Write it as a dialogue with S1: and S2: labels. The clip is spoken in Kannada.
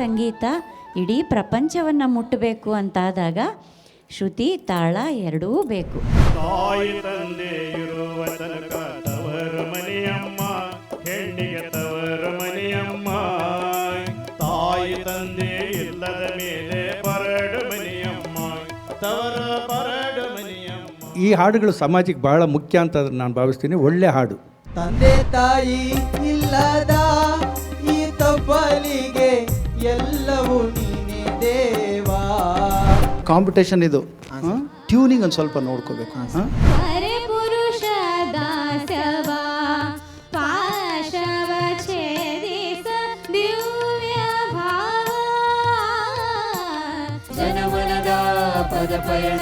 S1: ಸಂಗೀತ ಇಡೀ ಪ್ರಪಂಚವನ್ನು ಮುಟ್ಟಬೇಕು ಅಂತಾದಾಗ ಶ್ರುತಿ ತಾಳ ಎರಡೂ ಬೇಕು.
S2: ತಾಯಿ ತಂದೆ ಇರುವ ತನಕ ತವರು ಮನೆಯಮ್ಮ, ಹೆಣ್ಣಿಗೆ ತವರು ಮನೆಯಮ್ಮ. ತಾಯಿ ತಂದೆ ಇಲ್ಲದ ಮೇಲೆ ಪರಡು ಮನೆಯಮ್ಮ, ತವರ ಪರಡು ಮನೆಯಮ್ಮ.
S3: ಈ ಹಾಡುಗಳು ಸಮಾಜಕ್ಕೆ ಬಹಳ ಮುಖ್ಯ ಅಂತ ನಾನು ಭಾವಿಸ್ತೀನಿ. ಒಳ್ಳೆ ಹಾಡು.
S4: ತಂದೆ ತಾಯಿ ಇಲ್ಲದ ಈ ತಬ್ಬಲಿಗೆ ಎಲ್ಲವೂ ನೀನೇ ದೇವಾ.
S5: ಕಾಂಪಿಟೇಷನ್ ಇದು, ಟ್ಯೂನಿಂಗ್ ಒಂದು ಸ್ವಲ್ಪ ನೋಡ್ಕೋಬೇಕು.
S6: ಅರೆ ಪುರುಷ ದಾಸವ ಪಾಶವ ಛೇದಿಸ ದಿವ್ಯ ಭಾವ. ಜನಮನದ ಪದ ಪಯಣ